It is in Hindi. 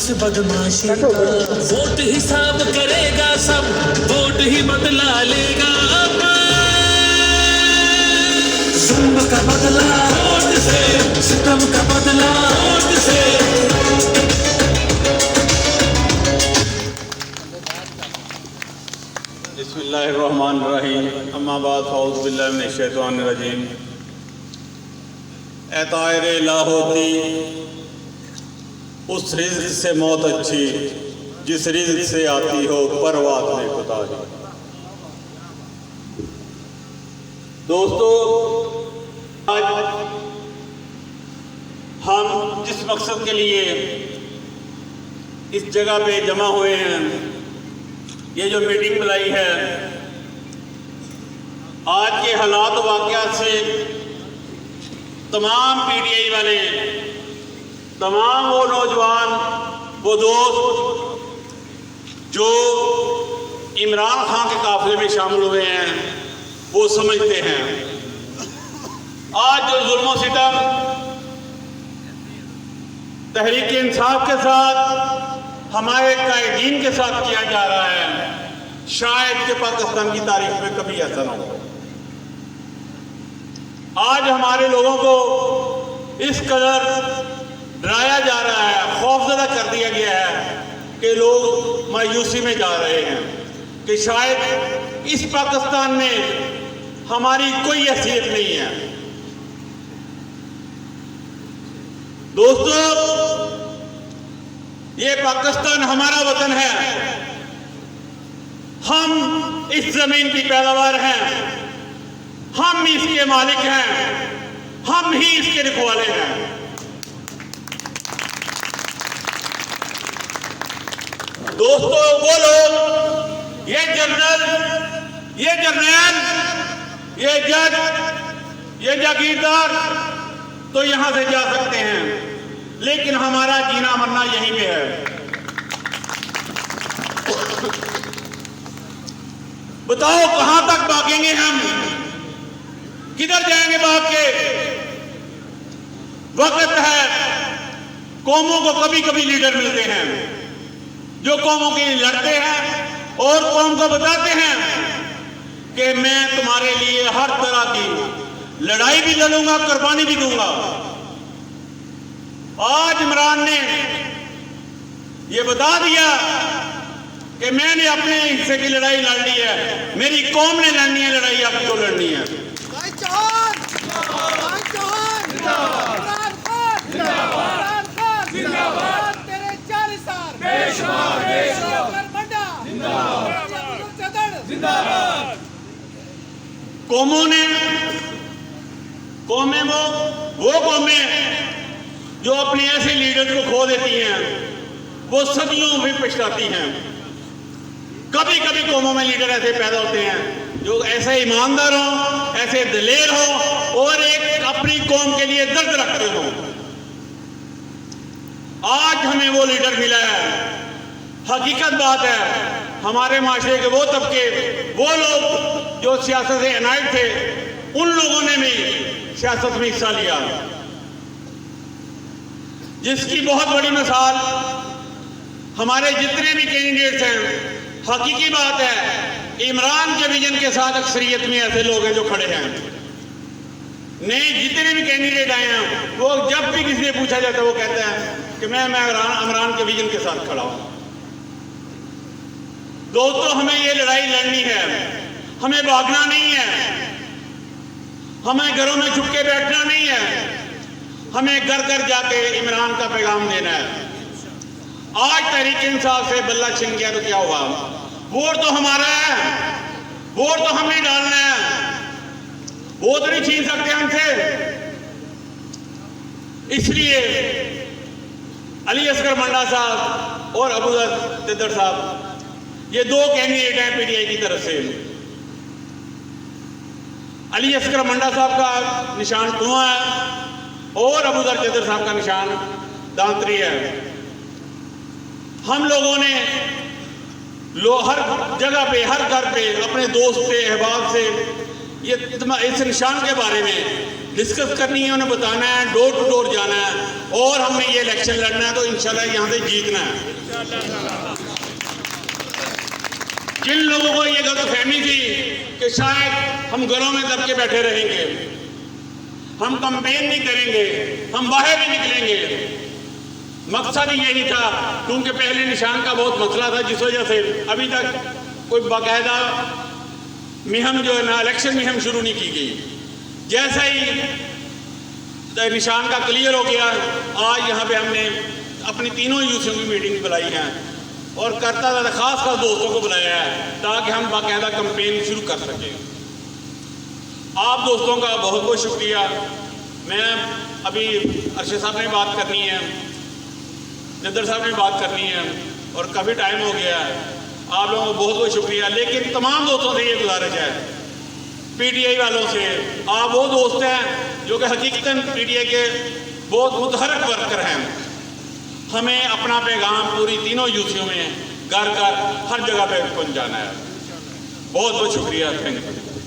इस बदमाशी का। वोट हिसाब करेगा सब, वोट ही बदला लेगा अब। जुल्म का बदला वोट से, सितम का बदला वोट से। बिस्मिल्लाहिर्रहमानिर्रहीम, अम्मा बाद औज़ु बिल्लाहि मिनश्शैतानिर्रजीम। ए ताइरे ला होती उस रिज़्क़ से मौत अच्छी, जिस रिज़्क़ से आती हो परवाज़ में कोताही। दोस्तों, आज हम जिस मकसद के लिए इस जगह पे जमा हुए हैं, ये जो मीटिंग बुलाई है, आज के हालात वाक़यात से तमाम पीटीआई वाले, तमाम वो नौजवान, वो दोस्त जो इमरान खान के काफ़िले में शामिल हुए हैं, वो समझते हैं आज जो जुल्म सितम तहरीक इंसाफ के साथ, हमारे कायदीन के साथ किया जा रहा है, शायद कि पाकिस्तान की तारीख में कभी ऐसा ना हो। आज हमारे लोगों को इस कदर डराया जा रहा है, खौफजदा कर दिया गया है कि लोग मायूसी में जा रहे हैं कि शायद इस पाकिस्तान में हमारी कोई हैसियत नहीं है। दोस्तों, ये पाकिस्तान हमारा वतन है, हम इस जमीन की पैदावार हैं, हम ही इसके मालिक हैं, हम ही इसके रखवाले हैं। दोस्तों, वो लोग, ये जनरल, ये जर्नैल, ये जज, ये जागीरदार तो यहां से जा सकते हैं, लेकिन हमारा जीना मरना यहीं पे है। बताओ कहां तक भागेंगे हम, किधर जाएंगे भाग के? वक्त है, कौमों को कभी कभी लीडर मिलते हैं जो कौमों के लिए लड़ते हैं और कौम को बताते हैं कि मैं तुम्हारे लिए हर तरह की लड़ाई भी लड़ूंगा, कुर्बानी भी दूंगा। आज इमरान ने यह बता दिया कि मैंने अपने हिस्से की लड़ाई लड़ ली है, मेरी कौम ने लड़नी है लड़ाई, आपको लड़नी है। कौमों ने, कौमें वो कौमें जो अपने ऐसे लीडर को खो देती हैं, वो सदियों में पछताती हैं। कभी कभी कौमों में लीडर ऐसे पैदा होते हैं जो ऐसे ईमानदार हों, ऐसे दिलेर हों और एक अपनी कौम के लिए दर्द रखते हों। आज हमें वो लीडर मिला है। हकीकत बात है, हमारे माशरे के वो तबके, वो लोग जो सियासत से अनाइट थे, उन लोगों ने भी सियासत में हिस्सा लिया, जिसकी बहुत बड़ी मिसाल हमारे जितने भी कैंडिडेट्स हैं। हकीकी बात है, इमरान के विजन के साथ अक्सरियत में ऐसे लोग हैं जो खड़े हैं। नहीं, जितने भी कैंडिडेट आए हैं, वो जब भी किसी से पूछा जाता है वो कहते हैं कि मैं इमरान के विजन के साथ खड़ा हूं। दोस्तों, हमें ये लड़ाई लड़नी है, हमें भागना नहीं है, हमें घरों में छुप के बैठना नहीं है, हमें घर घर जाके इमरान का पैगाम देना है। आज तहरीक इंसाफ से बल्ला छिन गया तो क्या हुआ? वोट तो हमारा है, वोट तो हमने डालना है, वोट नहीं छीन सकते हमसे। इसलिए अली असगर मंडा साहब और अबूजर तिद्दर साहब, ये दो कैंडिडेट हैं पीटीआई की तरफ से। अली असगर मंडा साहब का निशान कुआं है और अबूजर तिद्दर साहब का निशान दांतरी है। हम लोगों ने हर जगह पे, हर घर पे, अपने दोस्त से, अहबाब से ये इस निशान के बारे में डिस्कस करनी है, उन्हें बताना है, डोर टू डोर जाना है और हमने ये इलेक्शन लड़ना है तो इंशाल्लाह यहाँ से जीतना है। जिन लोगों को ये गलतफहमी थी कि शायद हम घरों में दब के बैठे रहेंगे, हम कंपेन नहीं करेंगे, हम बाहर नहीं निकलेंगे, मकसद ही यही था। क्योंकि पहले निशान का बहुत मसला था जिस वजह से अभी तक कोई बाकायदा मुहिम जो है ना, इलेक्शन मुहिम शुरू नहीं की गई। जैसे ही निशान का क्लियर हो गया, आज यहाँ पे हमने अपनी तीनों यूसियों की मीटिंग बुलाई है और करता था खास दोस्तों को बुलाया है ताकि हम बाकायदा कंपेन शुरू कर सकें। आप दोस्तों का बहुत बहुत शुक्रिया। मैं अभी अरशद साहब ने बात करनी है, नदर साहब ने बात करनी है और काफ़ी टाइम हो गया है। आप लोगों को बहुत बहुत शुक्रिया। लेकिन तमाम दोस्तों से ये गुजारिश है, पीटीआई वालों से, आप वो दोस्त हैं जो कि हकीकतन पीटीआई के बहुत मुतहरक वर्कर हैं। हमें अपना पैगाम पूरी तीनों यूसियों में घर घर हर जगह पे पहुंचाना है। बहुत बहुत शुक्रिया। Thank you.